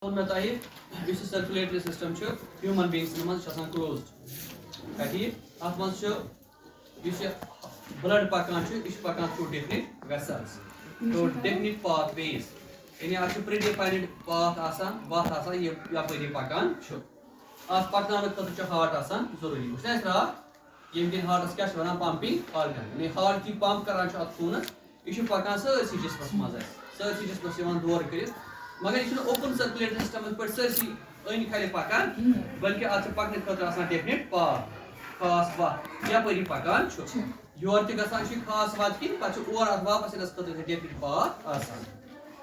This circulatory system human beings closed. Blood through different vessels, through different pathways. Predefined path heart heart pumping organ. Heart ki pump مگر یہ open circulatory system پہ سرسی N کھلے پکان بلکہ اتھ پکنے خاطر آسان ڈیفنٹ پاتھ خاص وت یپری پکان یور تہ گژھان خاص وت کن پتہ اور اتھ واپس یس خاطر ڈیفنٹ پاتھ آسان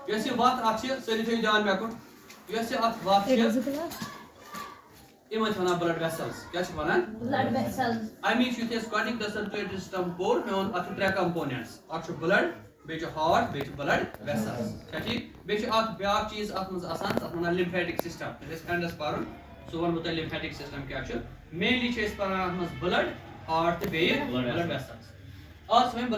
یس یہ وت اتھ ساری تھو دھیان مے کن یس اتھ وت یمن ونان بلڈ ویسلز کیا ونان بلڈ ویسلز امیچ یتھ گۄڈنیُک دہ سرکولیٹری سسٹم پوٚر مے ووٚن اتھ ترٛےٚ کمپوننٹس اکھ بلڈ بیٚیہِ چھُ ہارٹ بیٚیہِ چھُ بلڈ ویسلز کیا ٹھیک بیٚیہِ چھُ اکھ بیاکھ چیٖز اتھ منٛز آسان تتھ ونان لمفیٹک سسٹم أسۍ اینڈس پرُن سُہ ونہٕ بہٕ تۄہہِ لمفیٹک سسٹم کیاہ چھُ مینلی چھِ أسۍ پران اتھ منٛز بلڈ ہارٹ تہٕ بیٚیہِ بلڈ ویسلز آز وۄنۍ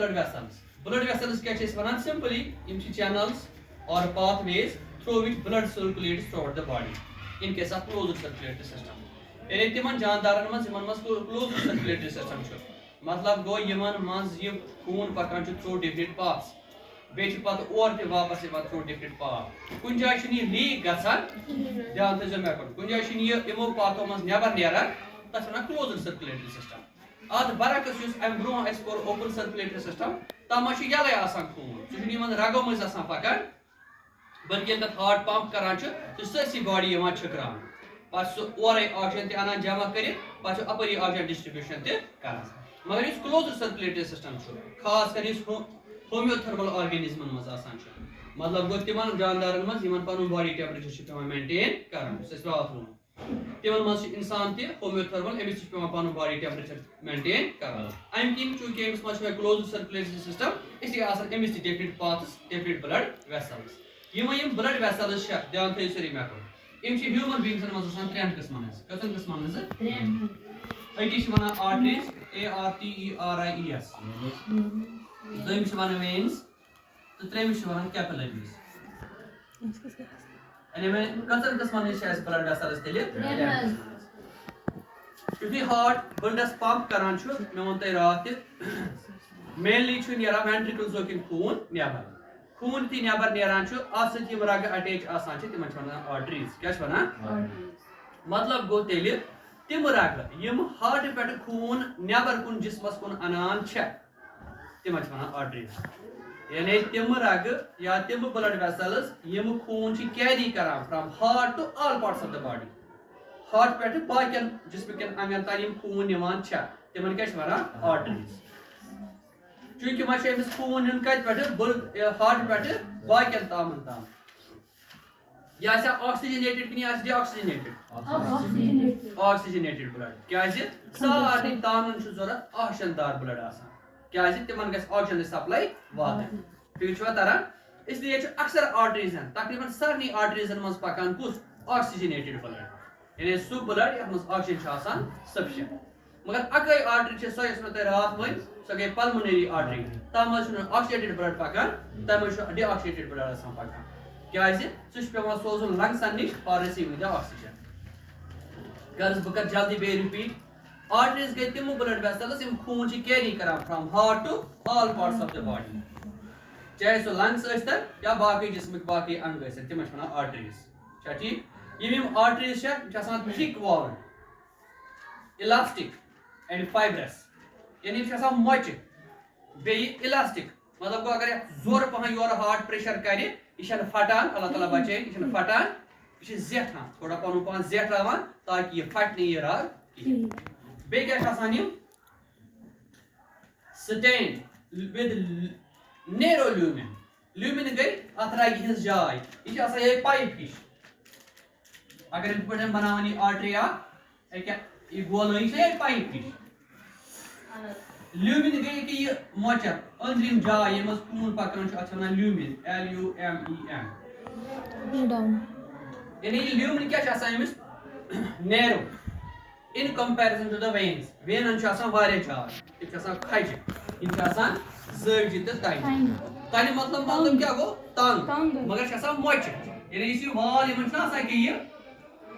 بلڈ ویسلز کیاہ چھِ أسۍ ونان سمپلی یِم چھِ channels or pathways through which blood circulates throughout the body in case of closed circulatory system یعنی تمن جاندارن منٛز یمن منٛز کلوزڈ سرکولیٹری سسٹم چھُ مطلب گوٚو یمن منٛز یہِ خوٗن پکان چھُ تھرو ڈفرنٹ پاتھس بیٚیہِ چھِ پتہٕ اور تہِ واپس یِوان تھرو ڈفرنٹ پاتھ کُنہِ جایہِ چھُنہٕ یہِ لیٖک گژھان دھیان تھٲیزیو مےٚ کُن کُنہِ جایہِ چھُنہٕ یہِ یِمو پاتھو منٛز نٮ۪بر نیران تتھ ونان کلوزڈ سرکولیٹری سسٹم اتھ برعکس یُس امہِ برونٛہہ اسہِ کوٚر اوپن سرکولیٹری سسٹم تتھ منٛز چھُ یلے آسان خوٗن سُہ چھُنہٕ یِمن رگو مٔنٛزۍ آسان پکان بلکہِ ییٚلہِ تتھ ہارٹ پمپ کران چھُ سُہ چھُ سٲرسٕے باڈی یِوان چھٔکراونہٕ پتہٕ چھُ سُہ اورے آکسیجن تہِ انان جمع کٔرِتھ پتہٕ چھُ اپٲری آکسیجن ڈسٹربیوشن تہِ کران مگر یُس کلوزڈ سرکولیٹری سسٹم چھُ خاص کر یُس ہومیوتھرمل آرگینزمن منٛز آسان چھُ مطلب گوٚو تِمن جاندارن منٛز یِمن پنُن باڈی ٹیمپریچر چھُ پیوان مینٹین کرُن یُس اَسہِ راتھ ووٚن تِمن منٛز چھُ انسان تہِ ہومیوتھرمل أمِس تہِ چھُ پیوان پنُن باڈی ٹیمپریچر مینٹین کرُن امہِ کِنۍ چوٗنٛکہِ أمِس منٛز چھُ وۄنۍ کلوزڈ سرکولیٹری سسٹم اسلیے آسان أمِس تہِ different paths different blood vessels یِم بلڈ ویسلز چھِ دھیان تھٲیِو سٲری مےٚ کُن یِم چھِ ہیومن بیٖنگزن منٛز آسان ترٛٮ۪ن قٕسمن ہٕنٛز کٔژن قٕسمن ہٕنٛز أکِس چھِ ونان آرٹریٖز ARTERIES دوٚیمِس چھِ ونان وینز تہٕ ترٛیٚیمِس چھِ ونان کیپِلریٖز یعنی وۄنۍ کٔژن قٕسمن ہٕنٛز چھِ اَسہِ بلڈ ویسلز تیٚلہِ یُتھُے ہارٹ بلڈس پمپ کران چھُ مےٚ ووٚن تۄہہِ راتھ تہِ مینلی چھُ نیران وینٹرکلزو کِنۍ خوٗن نیبر خوٗن یُتھُے نیبر نیران چھُ اتھ سۭتۍ یِم رگہٕ اٹیچ آسان چھِ تِمن چھِ ونان آرٹریٖز کیاہ چھِ ونان مطلب گوٚو تیٚلہِ تِم رگہٕ یِم ہارٹہٕ پٮ۪ٹھٕ خوٗن نیبر کُن جسمس کُن انان چھےٚ تِمن چھِ ونان آرٹریٖز یعنی تِم رگہٕ یا تِم بلڈ ویسلز یِم خوٗن چھِ کیری کران from heart to all parts of the body heart پٮ۪ٹھٕ باقین جسمٕکٮ۪ن انگن تام یِم خوٗن نِوان چھےٚ تِمن کیاہ چھِ ونان آرٹریٖز چوٗنٛکہِ وۄنۍ چھُ أمِس خوٗن نیُن کتہِ پٮ۪ٹھٕ ہارٹ پٮ۪ٹھٕ باقین تامن تام یہِ آسیا آکسیجنیٹڈ کِنہٕ یہِ آسہِ ڈی آکسیجنیٹڈ بلڈ کیازِ سارنٕے تامن چھُ ضروٗرت آکسیجن دار بلڈ آسان کیازِ تِمن گژھِ آکسیجن سپلاے واتٕنۍ فِکر چھُوا تران اس لیے چھُ اکثر آرٹریٖزن تقریٖبن سارنٕے آرٹریٖزن منٛز پکان کُس آکسیجنیٹڈ بلڈ یعنی سُہ بلڈ یتھ منٛز آکسیجن چھُ آسان سفیشنٹ مگر اکٲے آرٹری چھِ سۄ یۄس مےٚ تۄہہِ راتھ ؤنۍ سۄ گٔے پلمونری آرٹری تتھ منٛز چھُنہٕ آکسیڈیٹڈ بلڈ پکان تتھ منٛز چھُ ڈی آکسیڈیٹڈ بلڈ آسان پکان کیازِ سُہ چھُ پیوان سوزُن لنگسن نِش فار رِسیوِنگ دا آکسیجن غرض بہٕ کرٕ جلدی بیٚیہِ رِپیٖٹ آرٹریٖز گٔے تِم بلڈ ویسلز یِم خوٗن چھِ کیری کران from heart to all parts of the body چاہے سُہ لنگس ٲسۍتن یا باقٕے جسمٕکۍ باقٕے انگ ٲسۍتن تِمن چھِ ونان آرٹریٖز چھا ٹھیٖک یِم آرٹریٖز چھےٚ یِم چھِ آسان thick walled elastic and fibres یعنی یِم چھِ آسان مۄچہِ بیٚیہِ اِلاسٹِک مطلب گوٚو اگر یتھ زورٕ پہن یورٕ ہارٹ پریشر کرِ یہِ چھنہٕ پھٹان اللہ تعالیٰ بچٲیِن یہِ چھنہٕ پھٹان یہِ چھِ زیٹھان تھوڑا پنُن پان زیٹھراوان تاکہِ یہِ پھٹہِ نہٕ یہِ رگ کِہیٖنۍ بیٚیہِ کیاہ چھِ آسان یِم سٹینڈ ود نیرو لیومن گٔے اتھ رگہِ ہٕنٛز جاے یہِ چھِ آسان یِہے پایپ ہِش اگر یِتھ پٲٹھۍ بناوان یہِ آرٹری اکھ یہِ گولٲیی چھِ یِہے پایپ ہِش لیومن گٔے ییٚکیٛاہ یہِ مۄچر أنٛدرِم جاے ییٚمہِ منٛز خوٗن پکان چھُ اتھ چھِ ونان لیومن LUMEN یعنی یہِ لیومن کیاہ چھُ آسان أمِس narrow in comparison to the veins وینن چھُ آسان واریاہ جاے یِم چھِ آسان کھجہِ یِم چھِ آسان زٲوجہِ تہٕ تنہِ مطلب کیاہ گوٚو تنگ مگر چھِ آسان مۄچہِ یعنی اس وال یمن چھنا آسان کہ یہ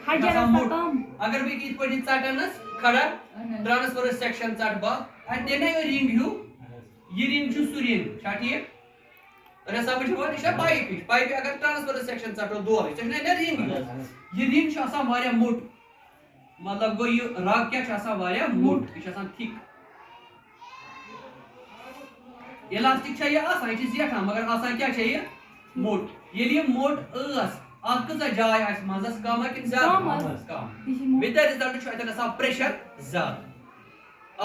اگر بہ یت پٲٹھۍ ژٹنس کھڑا ٹرانسفر سیکشن ژٹ با دین رنگ ہیو یہ رنگ چھُ سُہ رنگ چھا ٹھیک تۄہہِ سمجھ یِوان یہِ چھا پایپ ہِش پایپہِ اگر ٹرانسفر سیکشن ژٹو دورٕے ژےٚ چھُنا رنگ یہ رنگ چھُ آسان واریاہ موٚٹ مطلب گوٚو یہِ رگ کیٛاہ چھُ آسان واریاہ موٚٹ یہِ چھُ آسان تھِک اِلاسٹِک چھا یہِ آسان یہِ چھِ زیٹھان مگر آسان کیٛاہ چھےٚ یہِ موٚٹ ییٚلہِ یہِ موٚٹ ٲس اتھ کۭژاہ جاے آسہِ منٛزس کم کِنہٕ زیادٕ کم وِد د رِزلٹ چھُ اتٮ۪ن آسان پریشر زیادٕ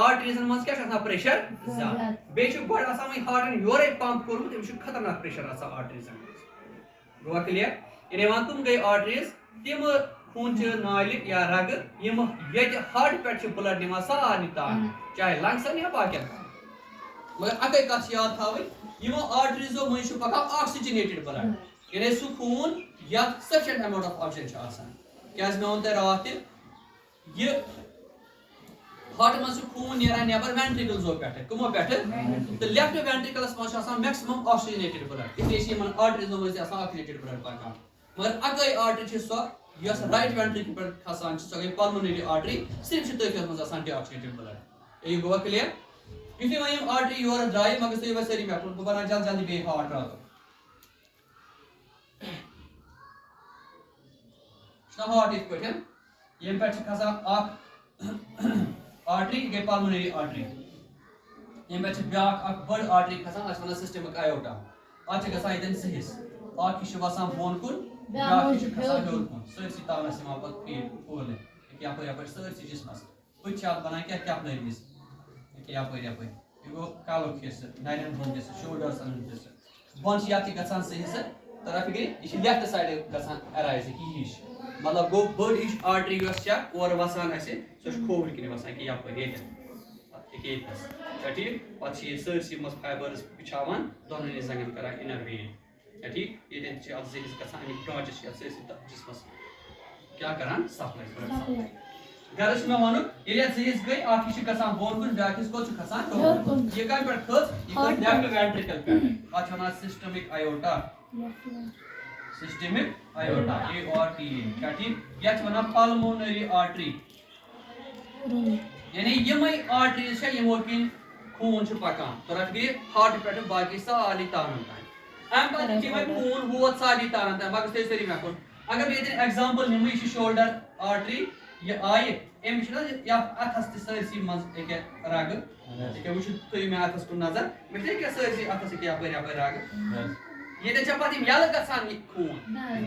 آرٹریٖزن منٛز کیٛاہ چھُ آسان پریشر زیادٕ بیٚیہِ چھُ گۄڈٕ آسان وۄنۍ ہارٹن یورے پمپ کوٚرمُت أمِس چھُ خطرناک پریشر آسان آرٹریٖزن منٛز گوٚوا کلیر یعنی وۄنۍ تِم گٔے آرٹریٖز تِم خوٗنچہِ نالہِ یا رگہٕ یِم ییٚتہِ ہارٹ پٮ۪ٹھ چھِ بلڈ نِوان سارنٕے تام چاہے لنگسن یا باقین مگر اکے کتھ چھِ یاد تھاوٕنۍ یِمو آرٹریٖزو مٔنٛزۍ چھُ پکان آکسیجنیٹڈ بلڈ یعنی سُہ خوٗن یتھ سفیشنٹ ایماؤنٹ آف آکسیجن چھُ آسان کیٛازِ مےٚ ووٚن تۄہہِ راتھ تہِ یہِ ہارٹ منٛز چھُ خوٗن نیران نٮ۪بر وینٹرِکلزو پٮ۪ٹھٕ کٕمو پٮ۪ٹھٕ تہٕ لیفٹ وینٹرِکلس منٛز چھُ آسان میکسِمم آکسیجنیٹڈ بلڈ اِسلیے چھِ یِمن آرٹریٖزو منٛز تہِ آسان آکسیجنیٹڈ بلڈ پکان مگر اکٲے آرٹری چھِ سۄ یۄس رایٹ وینٹرِکل پٮ۪ٹھ کھسان چھِ سۄ گٔے پلمونری آرٹری صرف چھِ تٔتھۍ منٛز آسان ڈی آکسیجنیٹڈ بلڈ یہِ گوٚوا کلیر یُتھُے وۄنۍ یِم آرٹری یورٕ درٛایہِ مگر تُہۍ وۄنۍ سٲری مےٚ کُن بہٕ بناو جلدی جلدی بیٚیہِ ہارٹ راتُک چھُنا ہارٹ یِتھ پٲٹھۍ ییٚمہِ پٮ۪ٹھ چھِ کھسان اکھ آرٹری یہِ گٔے پلمونری آرٹری ییٚمہِ پٮ۪ٹھ چھِ بیٛاکھ اکھ بٔڑ آرٹری کھسان اَتھ چھِ وَنان سِسٹمِک آیوٹا اَتھ چھِ گژھان ییٚتٮ۪ن زٕ حِصہٕ اکھ حِصہٕ چھُ وسان بۄن کُن بیٛاکھ حِصہٕ چھُ کھسان ہیوٚر کُن سٲرسٕے تانس یِوان پتہٕ فیٖڈ پھورنہٕ یپٲرۍ یپٲرۍ سٲرسٕے جسمس بٕتھِ چھِ اتھ بنان کیٛاہ کیپلٔریٖز یپٲرۍ یپٲرۍ یہِ گوٚو کلُک حِصہٕ نرٮ۪ن ہُنٛد حِصہٕ شولڈٲرسن ہُنٛد حِصہٕ بۄن چھِ یتھ تہِ گژھان زٕ حِصہٕ طرف گٔے یہِ چھِ لیفٹ سایڈٕ گژھان ایرایز یہِ ہِش مطلب گوٚو بٔڑ ہِش آرٹری یۄس چھےٚ اورٕ وسان اسہِ سۄ چھِ کھووٕرۍ کِنۍ وسان کہِ یپٲرۍ ییٚتٮ۪ن ییٚتنس چھا ٹھیٖک پتہٕ چھِ یہِ سٲرسٕے منٛز فایبٲرٕز بِچھاوان دۄنوٕنی زنٛگن کران اِنر وین چھا ٹھیٖک ییٚتٮ۪ن چھِ اتھ زٕ حِصہٕ گژھان امیِکۍ برانچز چھِ اتھ سٲرسٕے جسمس کیٛاہ کران سپلاے غرض چھُ مےٚ ونُن ییٚلہِ اتھ زٕ حِصہٕ گٔے اکھ حِصہٕ چھُ کھسان بۄن کُن بیٛاکھ حِصہٕ کوٚت چھُ کھسان ہیوٚر کُن یہِ کمہِ پٮ۪ٹھ کھٔژ یہِ کھٔژ لیفٹ وینٹرِکل پٮ۪ٹھ اتھ چھِ ونان systemic iota systemic iota AORTA کیٛاہ ٹھیٖک یتھ چھِ ونان پلمونری آرٹری یعنی یِمے آرٹریٖز چھےٚ یِمو کِنۍ خوٗن چھُ پکان تۄرا گٔے ہارٹ پٮ۪ٹھٕ باقٕے سارنٕے تانن تام امہِ پتہٕ یُتھُے وۄنۍ خوٗن ووت سارنٕے تانن تام پتہٕ تُہۍ سٲری مےٚ کُن اگر بہٕ ییٚتٮ۪ن ایگزامپل نِمہٕ یہِ چھِ شولڈر آرٹری یہِ آیہِ أمِس چھُنہ یتھ اتھس تہِ سٲرسٕے منٛز أکیاہ رگہٕ ییٚکیاہ وٕچھِو تُہۍ مےٚ اتھس کُن نظر مےٚ چھِ أکیاہ سٲرسٕے اتھس أکیاہ یپٲرۍ یپٲرۍ رگہٕ ییٚتٮ۪ن چھا پتہٕ یِم یلہٕ گژھان یہِ خوٗن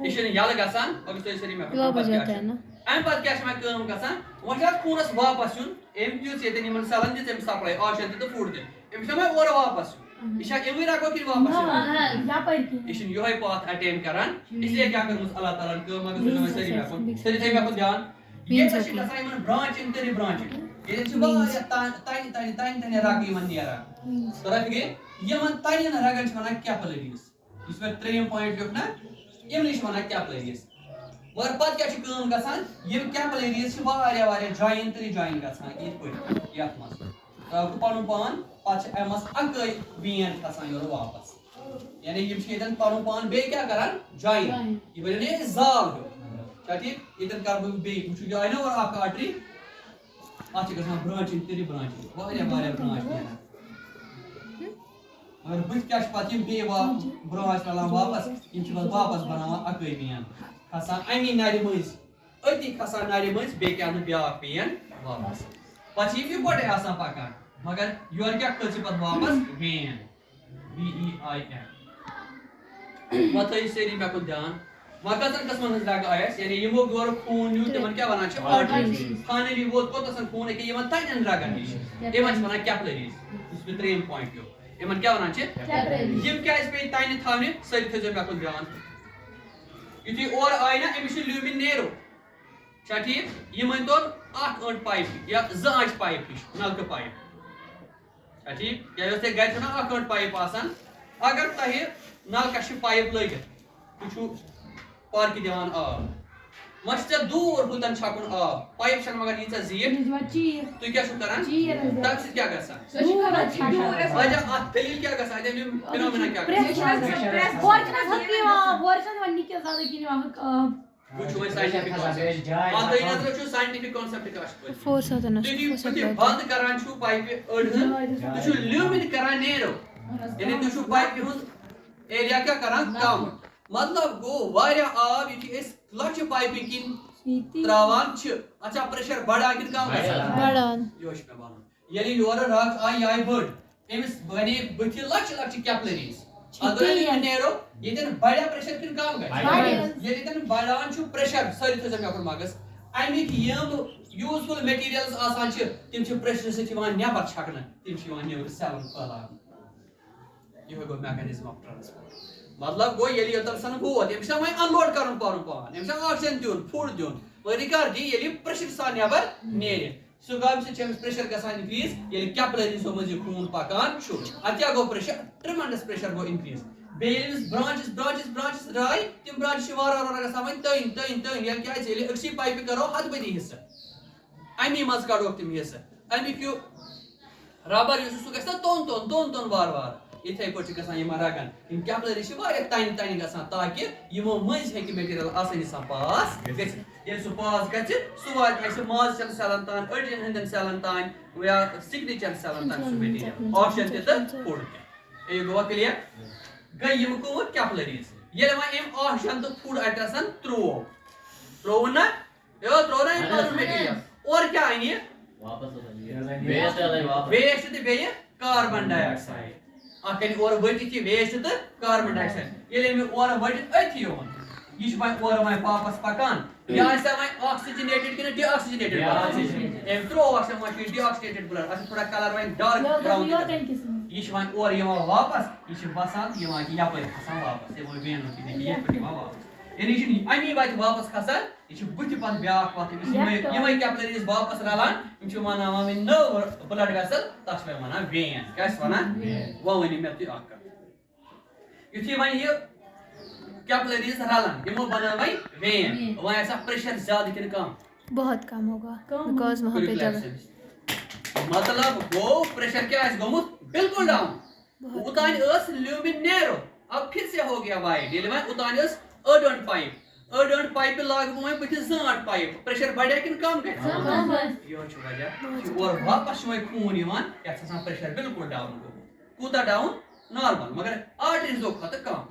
یہِ چھُنہٕ یلہٕ گژھان اگر تُہۍ سٲری مےٚ کُن امہِ پتہٕ کیٛاہ چھِ وۄنۍ کٲم گژھان وۄنۍ چھُ اتھ خوٗنس واپس یُن أمۍ دِژ ییٚتٮ۪ن یِمن سیلن دِژ أمۍ سپلاے آکسیجن تہِ تہٕ فُڈ تہِ أمِس چھُنہ وۄنۍ اورٕ واپس یُن یہِ چھا یِموٕے رگو کِنۍ واپس یِوان یہِ چھُنہٕ یِہوے پاتھ اٹین کران اسلیے کیٛاہ کٔرمٕژ اللہ تعالیٰ ہن کٲم اگر تُہۍ سٲری مےٚ کُن سٲری تھٲیِو مےٚ کُن دھیان ییٚتٮ۪س چھِ گژھان یِمن برانچِنگ تہٕ رِبرانچِنگ ییٚتٮ۪ن چھِ واریاہ تنہِ رگہٕ یِمن نیران تۄرا گٔے یِمن تنٮ۪ن رگن چھِ ونان کیپلریٖز یُس مےٚ ترٛیٚیِم پویِنٹ لیوٚکھ نا یِمنٕے چھِ ونان کیپلریٖز مگر پتہٕ کیٛاہ چھِ کٲم گژھان یِم کیپلریٖز چھِ واریاہ واریاہ جویِن تہٕ رِجویِن گژھان یِتھ پٲٹھۍ یتھ منٛز ترٛاوکھ پنُن پان پتہٕ چھِ امہِ منٛز اکٲے وین کھسان یورٕ واپس یعنی یِم چھِ ییٚتٮ۪ن پنُن پان بیٚیہِ کیٛاہ کران جویِن یہِ بنیو نہ زال ہیوٗ چھا ٹھیٖک ییٚتٮ۪ن کرٕ بہٕ بیٚیہِ وٕچھِو یہِ آیہِ نہ اورٕ اکھ آرٹری اتھ چھِ گژھان برانچِنگ تہٕ رِبرانچِنگ واریاہ واریاہ برانچ نیران مگر بٕتھِ کیٛاہ چھِ پتہٕ یِم بیٚیہِ برانچ رلان واپس یِم چھِ پتہٕ واپس بناوان اکٲے وین کھسان امی نرِ مٔنٛزۍ أتی کھسان نرِ مٔنٛزۍ بیٚیہِ کیٛاہ نہٕ بیٛاکھ وین واپس پتہٕ چھِ یِم یِکوٹے آسان پکان مگر یورٕ کیٛاہ کھٔژ یہِ پتہٕ واپس وین VEIN وۄنۍ تھٲیِو سٲری مےٚ کُن دھیان وۄنۍ کٔژن قٕسمن ہٕنٛز رگہٕ آیس یعنی یِمو یورٕ خوٗن نیوٗ تِمن کیٛاہ ونان چھِ آرٹریٖز فاینلی ووت کوٚتَسن خوٗن أکیاہ یِمن تنٮ۪ن رگن نِش یِمن چھِ ونان کیپلریٖز یُس مےٚ ترٛیٚیِم پویِنٹ لیوٚکھ یِمن کیٛاہ ونان چھِ یِم کیٛازِ پیٚیہِ تنہِ تھاونہِ سٲری تھٲیزیو مےٚ کُن دھیان یُتھُے اورٕ آیہِ نا أمِس چھُ لیوٗبِن نیرو چھا ٹھیٖک یہِ مٲنۍتو اکھ أنٛٹ پایپ یا زٕ آنچہِ پایپ ہِش نلکہٕ پایپ چھا ٹھیٖک یا یۄس تۄہہِ گرِ چھو نا اکھ أنٛٹ پایپ آسان اگر تۄہہِ نلکس چھِ پایپ لٲگِتھ تُہۍ چھُو پارکہِ دِوان آب مشت دور ہوتن چھکن آب پائپ چھن مگر ییژا زیٖٹھ تُہۍ کیٛاہ چھِو کران تَمہِ سۭتۍ کیٛاہ گژھان وجہ اتھ دٔلیٖل کیٛاہ گژھان اَتھ فِنومِنا کیٛاہ گژھان وٕچھو وۄنۍ ساینٹِفِک کانسیپٹ تُہۍ نظر وٕچھو ساینٹِفِک کانسیپٹ کیٛاہ چھُ تُہۍ بنٛد کران چھُو پایپہِ أڑ ہن تُہۍ چھُو لیومِن کران نیرو یعنی تُہۍ چھُو پایپہِ ہُنٛد ایریا کیٛاہ کران کم مطلب گوٚو واریاہ آب یُتھُے أسۍ لۄکچہِ پایپہِ کِنۍ تراوان چھِ اتھ چھا پریشر بڑان کِنہٕ کم گژھان یہوے چھُ مےٚ وَنُن ییٚلہِ یورٕ رَگ آیہِ یہِ آیہِ بٔڑ أمِس بنے بٕتھِ لۄکچہِ لۄکچہِ کیپلریٖز اگر أسۍ نیرو ییٚتٮ۪ن بڑیا پریشر کِنہٕ کم گژھِ ییٚلہِ ییٚتٮ۪ن بڑان چھُ پریشر سٲری تھٲیزیو مےٚ کُن مغز اَمِکۍ یِم یوٗزفُل میٹیٖریلز آسان چھِ تِم چھِ پریشرٕ سۭتۍ یِوان نٮ۪بر چھکنہٕ تِم چھِ یِوان نیبرٕ سیلن پھٔہلاونہٕ یہوے گوٚو میکینزم آف ٹرانسپورٹ مطلب گوٚو ییٚلہِ یوٚتنسن ووت أمِس چھا وۄنۍ انلوڈ کرُن پنُن پان أمِس چھا آکسیجن دیُن فُڈ دیُن مگر یہِ کر دی ییٚلہِ پریشر سان نٮ۪بر نیرِ سُہ کامہِ سۭتۍ چھُ أمِس پریشر گژھان اِنکریٖز ییٚلہِ کیپلریٖزو منٛز یہِ خوٗن پکان چھُ اتھ کیٛاہ گوٚو پریشر ٹرمنڈس پریشر گوٚو اِنکریٖز بیٚیہِ ییٚلہِ أمِس برانچِز درٛاے تِم برانچِز چھِ وارٕ وارٕ گژھان وۄنۍ تٔنۍ ییٚلہِ کیٛازِ ییٚلہِ أکسٕے پایپہِ کرو ہتہٕ بٔدی حصہٕ امی منٛز کڑوکھ تِم حصہٕ امیُک یہِ ربر یُس سُہ گژھِ نا توٚن وارٕ وارٕ یِتھے پٲٹھۍ چھُ گژھان یِمن رگن یِم کیپلریٖز چھِ واریاہ تنہِ گژھان تاکہِ یِمو مٔنٛزۍ ہیٚکہِ میٹیٖریل آسٲنی سان پاس گٔژھِتھ ییٚلہِ سُہ پاس گژھِ سُہ واتہِ اَسہِ مازچٮ۪ن سیلن تام أڈجن ہٕنٛدٮ۪ن سیلن تام یا سِکنٕچن سیلن تام سُہ میٹیٖریل آکسیجن تہِ تہٕ فُڈ تہِ یہِ گوٚوا کلیر گٔے یِم کٕمہٕ کیپلریٖز ییٚلہِ وۄنۍ أمۍ آکسیجن تہٕ فُڈ ایٹرسن ترٛووُن نا ترٛوو نا أمۍ پنُن میٹیٖریل اورٕ کیٛاہ اَنہِ یہِ ویسٹ تہٕ بیٚیہِ کاربن ڈاے آکسایڈ اکھ انہِ اورٕ ؤٹِتھ یہِ ویسٹ تہٕ کاربن ڈاے آکسایڈ ییٚلہِ أمۍ اورٕ ؤٹِتھ أتھی اوٚن یہِ چھُ وۄنۍ اورٕ وۄنۍ واپس پکان یہِ آسہِ وۄنۍ آکسیجنیٹڈ کِنہٕ ڈی آکسیجنیٹڈ أمۍ ترٛوو آکسیجن وۄنۍ چھُ یہِ ڈی آکسیجنیٹڈ بٕلڈ اتھ چھُ تھوڑا کلر وۄنۍ ڈارک براوُن یہِ چھُ وۄنۍ اورٕ یِوان واپس یہِ چھُ بسان تہٕ یِوان یپٲرۍ کھسان واپس یِمو وینو کِنۍ یتھ پٲٹھۍ یِوان واپس یعنی یہِ چھُنہٕ امی وتہِ واپس کھسان یہِ چھُ بٕتھِ پتہٕ بیاکھ وتھ أمِس یِمے کیپلریٖز واپس رلان یِم چھِ بناوان وۄنۍ نٔو بٕلڈ ویسل تتھ چھِ وۄنۍ ونان وین کیٛاہ چھِ ونان وۄنۍ ؤنِو مےٚ تُہۍ اکھ کتھ یُتھُے وۄنۍ یہِ کیپلریٖز رلان یِمو بنٲو وۄنۍ وین وۄنۍ آسان پریشر زیادٕ کِنہٕ کم بہت کم ہوگا بیکاز وہاں پہ جگہ مطلب گوٚو پریشر کیٛاہ آسہِ گوٚمُت بالکل ڈاوُن اوتانۍ ٲس لیومِن نیرو اب پھر سے ہو گیا وایڈ ییٚلہِ وۄنۍ اوتانۍ ٲس أڑ أڑ پایپہِ لاگہٕ بہٕ وۄنۍ بٕتھِ زٲنٛٹھ پایپ پریشر بڑیا کِنہٕ کم گژھِ یہوے چھُ وجہ اورٕ واپس چھُ وۄنۍ خوٗن یِوان یتھ چھُ آسان پریشر بالکل ڈاوُن گوٚمُت کوٗتاہ ڈاوُن نارمل مگر آرٹریٖزو کھۄتہٕ کم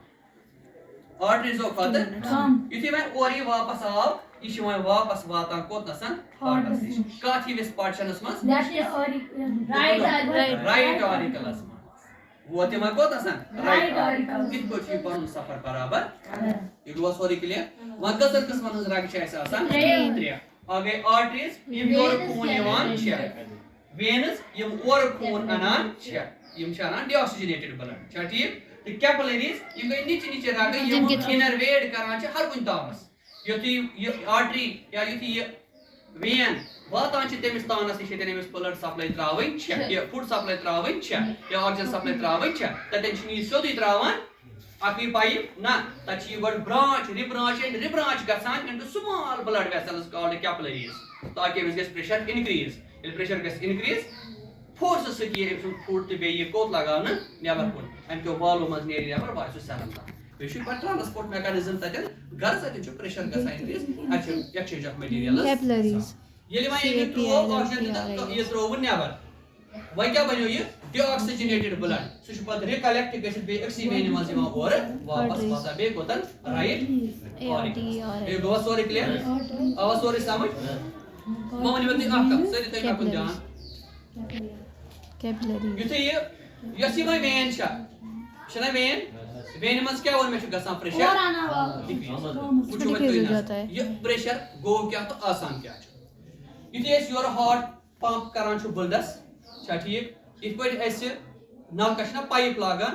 یُتھُے وۄنۍ اورٕ یہِ واپس آو یہِ چھُ وۄنۍ واپس واتان کوٚتنسن ہارٹس نِش کتھ ہِوِس پارٹشنس منٛز رایٹ آرِکلس منٛز ووت یہِ وۄنۍ کوٚتنسن رایٹ آرِکل کِتھ پٲٹھۍ چھُ یہِ پنُن سفر برابر یہِ گوٚوا سورُے کلیر وۄنۍ کٔژن قٕسمن ہٕنٛز رگہٕ چھِ اَسہِ آسان ترٛےٚ اکھ گٔے آرٹریٖز یِم یورٕ خوٗن یِوان چھےٚ وینٕز یِم اورٕ خوٗن انان چھےٚ یِم چھِ انان ڈی آکسیجنیٹڈ بٕلڈ چھا ٹھیٖک تہٕ کیپلریٖز یِم گٔے نِچہِ رگہٕ یِم اِنرویڈ کران چھِ ہر کُنہِ تانس یُتھُے یہِ آرٹری یا یُتھُے یہِ وین واتان چھِ تٔمِس تانس نِش ییٚتٮ۪ن أمِس بٕلڈ سپلاے تراوٕنۍ چھےٚ یہِ فُڈ سپلاے تراوٕنۍ چھےٚ یا آکسیجن سپلاے تراوٕنۍ چھےٚ تتٮ۪ن چھُنہٕ یہِ سیوٚدُے تراوان اکٕے پایپ نہ تتہِ چھِ یہِ گۄڈٕ برانچ رِبرانچ گژھان into small blood vessels called capillaries تاکہِ أمِس گژھِ پریشر اِنکریٖز ییٚلہِ پریشر گژھِ اِنکریٖز فورسہٕ سۭتۍ یی أمۍ سُنٛد فُڈ تہٕ بیٚیہِ یہِ کوٚت لگاونہٕ نٮ۪بر کُن اَمہِ کیو والو منٛز نیرِ نٮ۪بر واتہِ سُہ سیلن تام بیٚیہِ چھُ پتہٕ ٹرانسپورٹ میکانزم تتٮ۪ن غرض اتٮ۪ن چھُ پریشر گژھان اِنکریٖز اتہِ چھُ ایکسچینج آف میٹیٖریلز ییٚلہِ وۄنۍ أمۍ ترٛوو آکسیجن تہٕ یہِ ترٛووُن نٮ۪بر وۄنۍ کیٛاہ بنیو یہِ ڈی آکسیجنیٹڈ بٕلڈ سُہ چھُ پتہٕ رِکلیکٹ گٔژھِتھ بیٚیہِ أکسٕے وینہِ منٛز یِوان اورٕ واپس واتان بیٚیہِ کوٚتن رایٹ بیٚیہِ گوٚوا سورُے کلیر آوا سورُے سمجھ وۄنۍ ؤنِو مےٚ تُہۍ اکھ کتھ سٲری تھٲیِو مےٚ کُن دھیان یُتھُے یہِ یۄس یہِ وۄنۍ وین چھَنا وین وینہِ منٛز کیٛاہ ووٚن مےٚ چھُ گژھان پریشر وٕچھو وۄنۍ تُہۍ نظر یہِ پریشر گوٚو کیٛاہ تہٕ آسان کیٛاہ چھُ یُتھُے أسۍ یورٕ ہاٹ پمپ کران چھُ بٕلڈس چھا ٹھیٖک یِتھ پٲٹھۍ أسۍ نلکس چھِنہ پایپ لاگان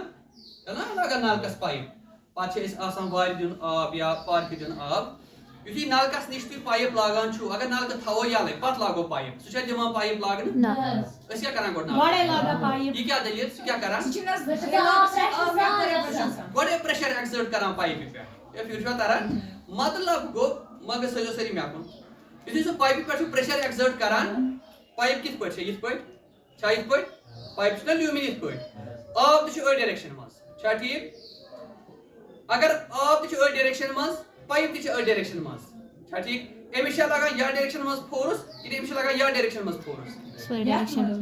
لاگان نلکس پایپ پتہٕ چھِ أسۍ آسان وارِ دیُن آب یا پارکہِ دیُن آب یُتھُے نلکس نِش تُہۍ پایپ لاگان چھُو اگر نلکہٕ تھاوو یلے پتہٕ لاگو پایپ سُہ چھا دِوان پایپ لاگنہٕ أسۍ کیٛاہ کران گۄڈٕ یہِ کیٛاہ دٔلیٖل سُہ کیٛاہ کران گۄڈے پریشر ایکزٲرٹ کران پایپہِ پٮ۪ٹھ یہ فکر چھوا تران مطلب گو مگر سجو سری میکن یتھے سو پائپ پہ پریشر ایکزرٹ کران پائپ کت پہ یت پہ چھا یت پہ پائپ چھ لیومن یت پہ آب تہ چھ ڈائریکشن مز چھا ٹھیک اگر آب تہ چھ ڈائریکشن مز پائپ تہ چھ ڈائریکشن مز چھا ٹھیک امس چھ لگان یا ڈائریکشن مز فورس یہ امس چھ لگان یا ڈائریکشن مز فورس سوئی ڈائریکشن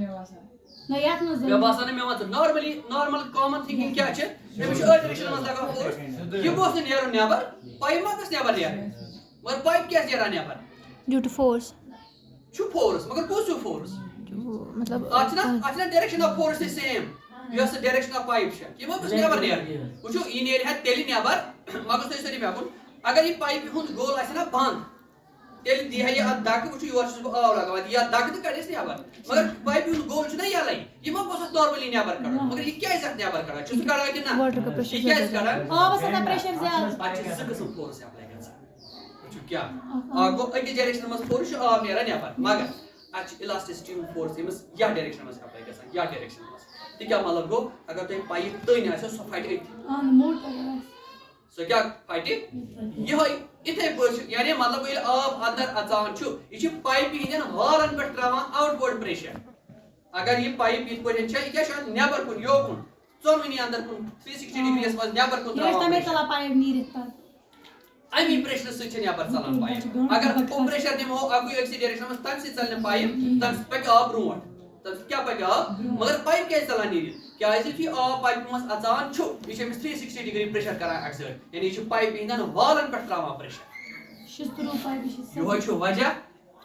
مے باسان مے مان نارمل کامن تھنکنگ کیا چھ امس چھ ڈائریکشن مز لگان فورس یہ گوس نیرن نیبر پائپ ما گژھِ نیبر نیرن مگر پائپ کیاز نیران نیبر ڈیو ٹو فورس چھ فورس مگر کس چھ فورس مطلب اچھا direction of force is same yes direction of pipe چھ یہ ما گژھِ نیبر نیرن وچھو یہ نیر ہے تیلی نیبر مگر تُہۍ سٲری مےٚ کُن اگر یہ پائپ ہُنٛد گول آسہِ نا بند تیٚلہِ دی ہے یہ اتھ دکہٕ وٕچھو یور چھُس بہٕ آب لگاوان یہ دکہٕ تہٕ کڑٮ۪س نیبر مگر پایپہِ ہُنٛد گول چھُ نا یلے یہ ما گوٚژھ اتھ نارملی نیبر کڑُن مگر یہ کیازِ اتھ نیبر کڑان چھُ سُہ کڑان کِنہٕ نہ واٹر کا پریشر یہ کیازِ کڑان آبس آسان پریشر زیادٕ اتھ چھِ زٕ قٕسم فورس ایپلاے گژھان وٕچھو کیٛاہ اکھ گوٚو أکِس ڈایریکشن منٛز فورس چھُ آب نیران نیبر مگر اتھ چھِ اِلاسٹِسٹی ہُنٛد فورس ییٚمِس یتھ ڈایریکشن منٛز ایپلاے گژھان یتھ ڈایریکشن منٛز تہِ کیٛاہ مطلب گوٚو اگر تۄہہِ پایپ تٔنۍ آسیو سۄ پھٹہِ أتھی سۄ کیٛاہ پھٹہِ یِہوٚے یِتھے پٲٹھۍ چھُ یعنی مطلب ییٚلہِ آب اندر اژان چھُ یہِ چھُ پایپہِ ہٕنٛدٮ۪ن والن پٮ۪ٹھ تراوان آوُٹ ورڈ پریشر اگر یہ پایپ یِتھ پٲٹھۍ چھےٚ یہِ کیٛاہ چھُ اتھ نیبر کُن یوکُن ژۄنوٕنی اندر کُن 360 ڈگریَس منٛز نیبر کُن تراوان امی پریشر سۭتۍ چھِ نیبر ژلان پایپ اگر ہُہ پریشر دِمو اکُے أکسٕے ڈایریکشن منٛز تمہِ سۭتۍ ژلہِ نہٕ پایپ تمہِ سۭتۍ پکہِ آب برونٛٹھ تمہِ سۭتۍ کیٛاہ پکہِ آب مگر پایپ کیازِ ژلان نیٖرِتھ کیازِ یُتھُے آب پایپہِ منٛز اژان چھُ یہِ چھُ أمِس 360 ڈگری پریشر کران ایکزٲرٹ یعنی یہِ چھُ پایپہِ ہٕنٛدٮ۪ن والن پٮ۪ٹھ تراوان پریشر یِہوٚے چھُ وجہ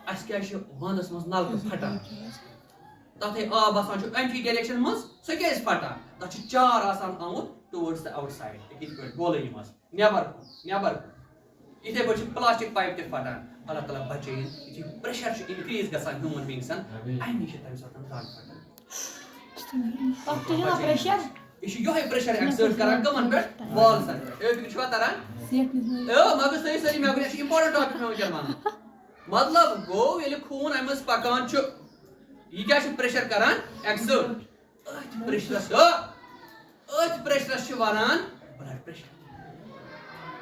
اَسہِ کیازِ چھُ وندس منٛز نلکہٕ پھٹان تتھے آب آسان چھُ امچی ڈایریکشن منٛز سۄ کیازِ پھٹان تتھ چھُ چار آسان آمُت ٹُوٲڈٕز دَ آوُٹ سایڈ یِتھ پٲٹھۍ گولٲیی منٛز نیبر کُن یِتھے پٲٹھۍ چھِ پلاسٹِک پایپ تہِ پھٹان اللہ تعالیٰ بچٲیِن یُتھُے پریشر چھُ اِنکریٖز گژھان ہیوٗمن بیٖنگسن امی چھِ تمہِ ساتہٕ دگ پھٹان یہ چھُ یِہوٚے پریشر ایکزٲرٹ کران کٕمن پٮ۪ٹھ والزن پٮ۪ٹھ فکر چھُوا تران مگر تُہۍ سٲری مےٚ یہِ چھُ اِمپاٹنٹ ٹاپِک مےٚ وٕنکٮ۪ن ونُن مطلب گوٚو ییٚلہِ خوٗن امہِ منٛز پکان چھُ یہِ کیٛاہ چھُ پریشر کران ایکزٲرٹ أتھۍ پریشرس چھِ ونان بلڈ پریشر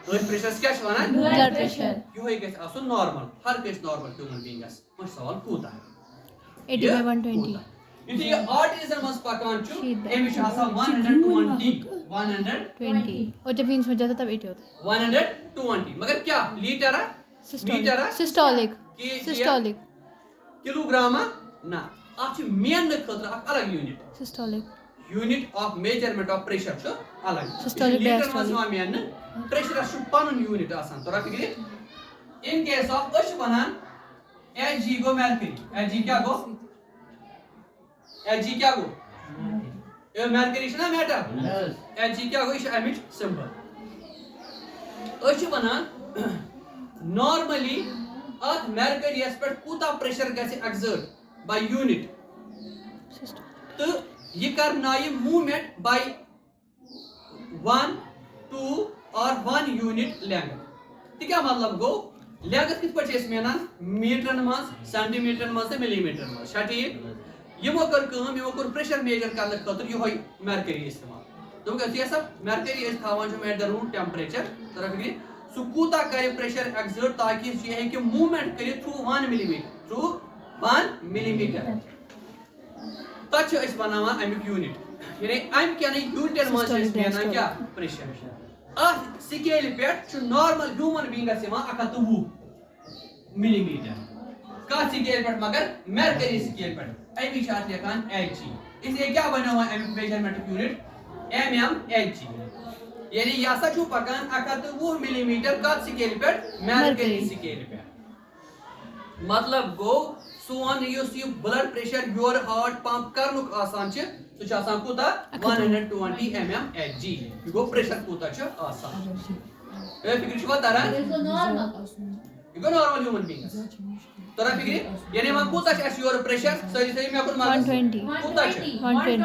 أتھۍ پریشرس کیٛاہ چھِ ونان بلڈ پریشر یِہوٚے گژھِ آسُن نارمل ہر کٲنٛسہِ نارمل ہیوٗمن بیٖنگس وۄنۍ چھُ سوال کوٗتاہ 80/120 یُتھُے یہِ آرٹریٖزن منٛز پکان چھُ أمِس چھُ آسان 120 اور جب وینس میں جاتا تب 80 ہوتا 120 مگر کیا letter metre systolic kilo gram نہ اتھ چھُ میننہٕ خٲطرٕ اکھ الگ unit systolic unit of measurement of pressure چھُ الگ Systolic لیٹر منٛز یِوان میننہٕ پریشرس چھُ پنُن یوٗنٹ آسان تۄرا فکرِ ان کیس آف أسۍ چھِ ونان ایچ جی گوٚو میرکری ایچ جی کیٛاہ گوٚو ایچ جی کیٛاہ گوٚو میرکری چھُ نا میٹر ایچ جی کیٛاہ گوٚو یہِ چھِ امِچ سمبل أسۍ چھِ ونان نارملی اتھ میرکریَس پٮ۪ٹھ کوٗتاہ پریشر گژھِ ایکزٲرٹ باے یوٗنٹ تہٕ یہِ کرنایہِ موٗمینٹ باے 1 2 اور 1 یوٗنٹ لینگتھ تہِ کیٛاہ مطلب گوٚو لینگتھ کِتھ پٲٹھۍ چھِ أسۍ مینان میٖٹرن منٛز سینٹی میٖٹرن منٛز تہٕ ملی میٖٹرن منٛز چھا ٹھیٖک یِمو کٔر کٲم یِمو کوٚر پریشر میجر کرنہٕ خٲطرٕ یِہوٚے میرکری استعمال دوٚپُکھ یُتھُے ہسا میرکری أسۍ تھاوان چھِ ایٹ دَ روٗم ٹیمپریچر تۄرا فکرِ سُہ کوٗتاہ کرِ پریشر ایکزٲرٹ تاکہِ یہِ ہیٚکہِ موٗمینٹ کٔرِتھ تھروٗ 1 ملی میٖٹر تتھ چھِ أسۍ بناوان امیُک یوٗنٹ یعنی امہِ کٮ۪نٕے یوٗنٹن منٛز چھِ أسۍ مینان کیٛاہ پریشر اتھ سکیلہِ پٮ۪ٹھ چھُ نارمل ہیوٗمن بیٖنگس یِوان 120 ملی میٖٹر کتھ سکیل پٮ۪ٹھ مگر میرکری سکیل پٮ۪ٹھ امی چھِ اتھ لیکھان ایچ جی اسلیے کیٛاہ بنیو وۄنۍ امیُک میجرمنٹُک یوٗنٹ ایچ جی یعنی یہِ ہسا چھُ پکان 120 ملی میٖٹر کتھ سکیلہِ پٮ۪ٹھ میرکری سکیلہِ پٮ۪ٹھ مطلب گوٚو سون یُس یہِ بلڈ پریشر یورٕ ہارٹ پمپ کرنُک آسان چھُ سُہ چھُ آسان کوٗتاہ 120 mm ایچ جی یہِ گوٚو پریشر کوٗتاہ چھُ آسان فکر چھُوا تران یہِ گوٚو نارمل ہیوٗمن بیٖنگس تۄرا فکرِ یعنی وۄنۍ کوٗتاہ چھُ اَسہِ یورٕ پریشر سٲری تھٲیِو مےٚ کُن مگر کوٗتاہ چھُ 120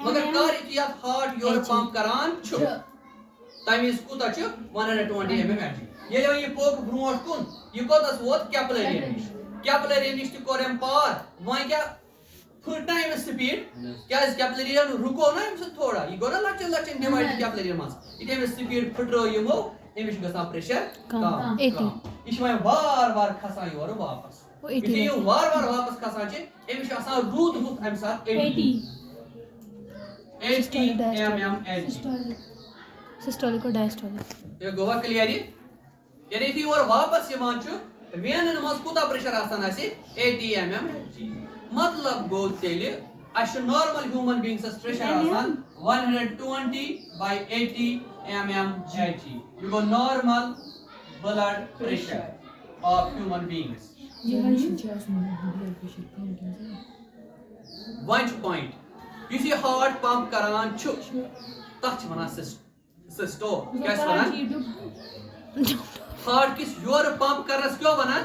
مگر کر یُتھُے اتھ ہارٹ یورٕ پمپ کران چھُ تمہِ وِزِ کوٗتاہ چھُ 120 mm ایچ جی ییٚلہِ وۄنۍ یہِ پوٚک برونٛٹھ کُن یہِ کوٚتَس ووت کیپلٔری نِش تہِ کوٚر أمۍ پار وۄنۍ کیٛاہ full time speed کیاز کیپلری رکو نا امس تھوڑا یہ گو نا لچن لچن ڈیوائڈ کیپلری مز یہ امس سپیڈ پھٹرو یمو امس گژھان پریشر کم یہ وار وار کھسان یور واپس یہ وار وار واپس کھسان امس آسان روٗدمُت امہِ ساتہٕ 80 mm سسٹولک اور ڈائسٹولک یہ گوا کلیئر یعنی یہ اور واپس یوان چھ وینن مز کوتا پریشر آسان آسی 80 mm مطلب گو تیلہِ اش نارمل ہیومن بینگس پریشر آسان 120/80 mm Hg یہ گو normal blood pressure of human beings one point yes یہ ہارٹ پمپ کران چھ تتھ چھ ونان سسٹول کیا ونان ہارٹ کس یور پمپ کرنس کیا ونان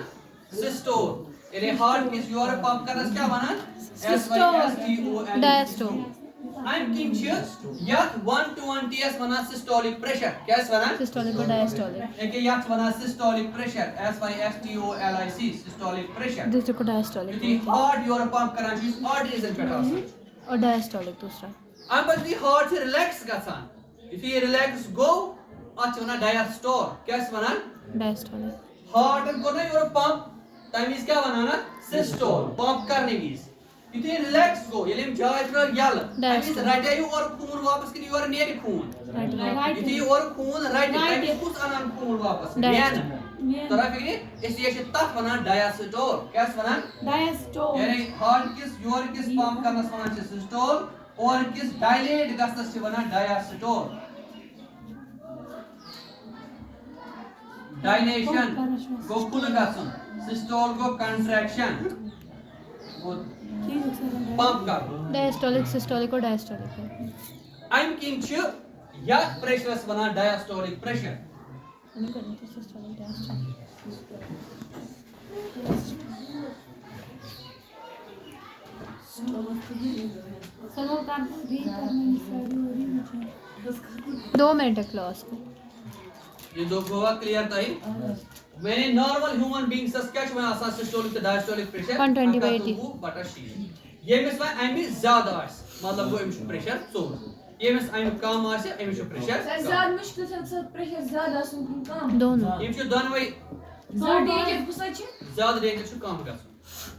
سسٹول یعنی ہارٹ کس یور پمپ کرنس کیا ونان SYSTOL ڈائسٹول ام کن چھ یت 120 اس ونان سسٹولک پریشر کیا ونان سسٹولک اور ڈائسٹولک ایک یت ونان systolic pressure SYSTOLIC systolic pressure دوسرے کو ڈائسٹولک یہ ہارٹ یور پمپ کران چھ آرٹریزن پہ آسان اور ڈائسٹولک دوسرا ام پتہ یہ ہارٹ سے ریلیکس گژھان if you relax go ات ونان ڈایاسٹول کیا ونان ڈائسٹولک ہارٹ کو نا یور پمپ تمیز کیا ونان سسٹول پمپ کرنے ویز یتھے ریلیکس گو یلیم جائے تر یل تمیز رٹے اور خون واپس کر یور نیری خون یتھے اور خون رٹے تمیز کس انان خون واپس وین ترا فکر اس لیے چھ تک ونان ڈایاسٹول کیا ونان ڈایاسٹول یعنی ہارٹ کس یور کس پمپ کرنس ونان چھ سسٹول اور کس ڈائلیٹ گژھنس چھ ونان ڈایاسٹول ڈائلیشن گو کھل گژھن سسٹول گو کنٹریکشن گو پمپ کر ڈائسٹولک سسٹولک اور ڈائسٹولک ام کن چھ یتھ پریشرس ونان ڈایاسٹولک پریشر دو منٹ کلاس میں یہ دو گوا کلیئر تھا میں نے نارمل ہیومن بینگس کیا چھ ونان آسان سسٹولک تے ڈایسٹولک پریشر 120/80 یہ مس وای امی زیادہ آس مطلب گو امس پریشر ژور یہ مس ام کم آس امس پریشر زیادہ مشکل سے پریشر زیادہ آسن کم دونوں یم چھ دونوے زیادہ ڈینجر کسا چھ زیادہ ڈینجر چھ کم گژھن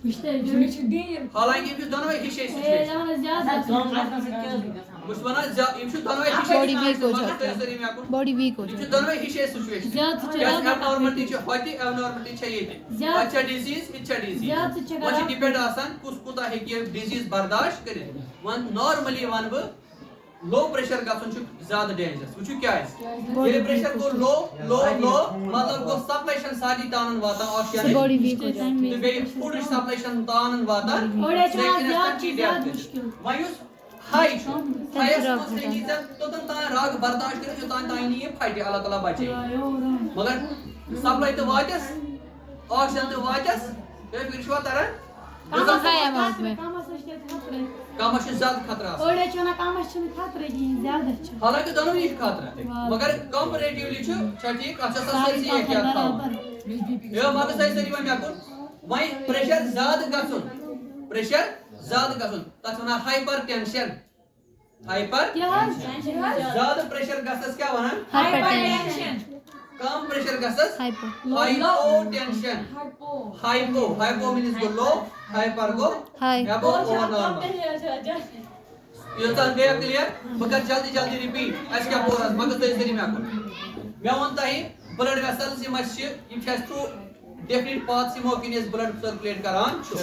ڈینجر حالانکہ یم چھ دونوے ہشے سچویشن بس ونان یم چھ دونوے باڈی ویک ہو جاتا ہے باڈی ویک ہو یم جاتا چھ دونوے ہشے سچویشن زیادہ نارملٹی چھ ہوتی اب نارملٹی چھ یہ اچھا ڈیزیز اچھا ڈیزیز وہ ڈیپینڈ آسان کس کوتا ہے ڈیزیز برداشت کرت ون نارملی ون بہ لو پریشر گژھن چھ زیادہ ڈینجرس وچھو کیا ہے یہ پریشر کو لو لو لو مطلب کو سپلیشن ساری تانن واتان آکسیجن باڈی ویک ہو جاتا ہے تو بیٚیہِ فوڈ سپلیشن تانن واتان وۄنۍ یُس ہائی چھُ ہایس منٛز ہیٚکہِ ژےٚ توٚتن تام راگ برداشت کٔرِتھ یوٚتانۍ تانۍ نہٕ یہِ پھٹہِ اللہ تعالیٰ بچٲیِن مگر سپلاے تہِ واتٮ۪س آکسیجن تہِ واتٮ۪س تُہۍ فِکرِ چھُوا تران ہائی اماؤنٹ میں کمس چھُ زیادٕ خطرٕ آسان حالانکہ دۄنوٕنی چھُ خطرٕ مگر کمپریٹِولی چھا ٹھیٖک اتھ چھُ آسان سٲرسٕے احتیاط تھاوُن یہِ مگر سٲری وۄنۍ مےٚ کوٚر وۄنۍ پریشر زیادٕ گژھُن پریشر زیادٕ گژھُن تتھ چھِ ونان ہایپر ٹینشن ہایپر زیادٕ پریشر گژھنس کیٛاہ ونان کم پریشر گژھنس ہایپو ٹینشن ہایپو ہایپو مینز گو لو ہایپر گو ابو اور نارمل یہ تو گیا کلیئر مگر جلدی جلدی ریپیٹ اس کیا پورا مگر تو سری میں میں ونتا ہے بلڈ ویسلز یم اس یم چھ تھرو ڈیفرنٹ پاتھس یم کنیس بلڈ سرکولیٹ کران چھ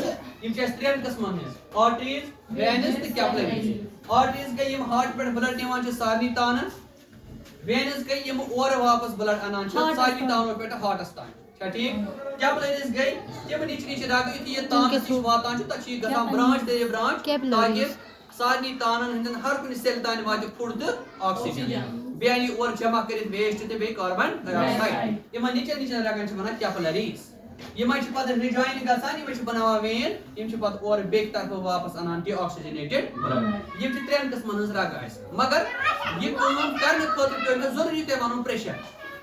یم چھ ترین قسمن ہنز آرٹریز وینز تہ کیپلریز آرٹریز گئی یم ہارٹ پہ بلڈ نوان چھ سارنی تانن وینز گئی یم اور واپس بلڈ انان چھ سارنی تانو پہ ہارٹس تان چھا ٹھیک کیپلریز گئی یم نیچ نیچ رگ یہ تان چھ واتان چھ تچ گژھان برانچ تے برانچ تاکہ سارنی تانن ہندن ہر کن سیل تان وات فوڈ تہ آکسیجن بیانی اور جمع کرت ویسٹ تے بے کاربن ڈائی آکسائڈ یم نیچ نیچ رگن چھ ونان کیپلریز یم چھ پتہ ریجوائن گژھان یم چھ بناوان وین یم چھ پتہ اور بیک طرف واپس انان ڈی آکسیجنیٹڈ بلڈ یم چھ ترین قسمن ہنز رگ اس مگر یہ کٲم کرنے خاطر پیو ضروری تے ونن پریشر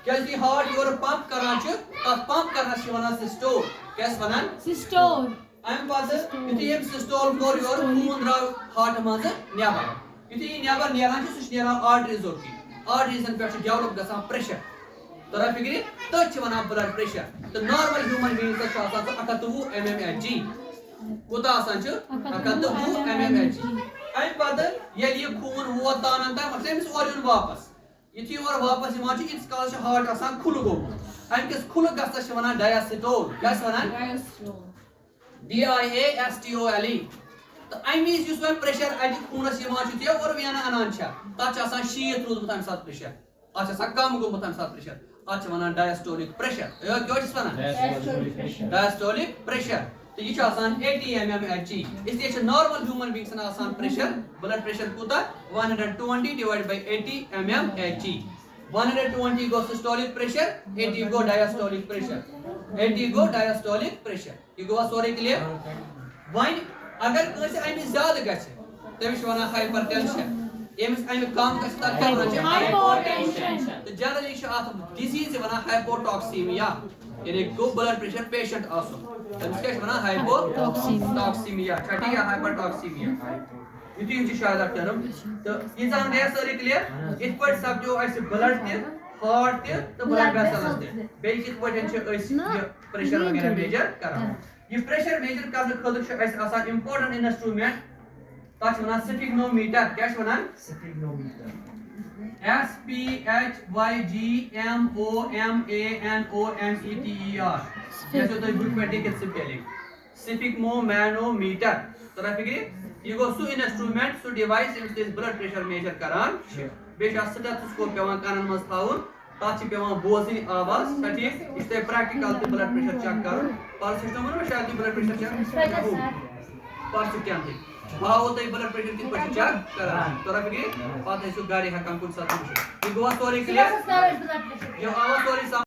کیازِ ہارٹ یور پمپ کران چھ تتھ پمپ کرنس چھ ونان سسٹول کیاس ونان سسٹول I'm past you systole for your moon heart mother never. You never near arteries or arteries and develop the pressure. The figure touch one blood pressure. The normal human beings are Akatu mmHg. Kuta Sancho, Akatu mmHg. I'm father, Yelly Kuman, Watan and time, same as Orion Vapas. If you are Vapas, it's called a heart of some Kulugo. I'm just Kulagasta Shavana diacetol. That's one. DIASTOLE. I mean, you swell pressure at the Kunas Yamachi or Viana Anancha. Touch us and she through the time salt pressure. Touch us a come go time salt pressure. Achana diastolic pressure. Diastolic pressure. So each asan 80 mmHg. Is a normal human beings and asan pressure. Blood pressure kuta 120 divided by 80 mmHg. 120 goes systolic pressure, 80 go diastolic pressure. 80 go diastolic pressure. You go sorry clear? Why? Agar kase I mean zyada gache. Temish wana hypertension. I'm calm hypertension. The general issue of disease is hypotoxemia. In a good blood pressure patient also. The discussion is hypotoxemia. Hypertoxemia. If you share that term, the exam is very clear. It puts up to us blood, heart, the blood vessels. Basic potential is pressure measure. If pressure measure comes as important instrument. Touch one sphygmometer. Catch one. Sphygmometer. SPHYGMOMANOMETER. That's what the book may take spelling. Sphygmomanometer. So I figure you go to instrument to device in this blood pressure measure karan. Besha stethoscope pevan kanan mas thaun. Touch pevan bozin avaz. That is the practical blood pressure check karan. Pulse system mein shayad blood pressure check. Pulse check. How the blood pressure ki pati check karan. Tora figure pata isu gari hakam kun satu. You go sorry clear. Yo awa sorry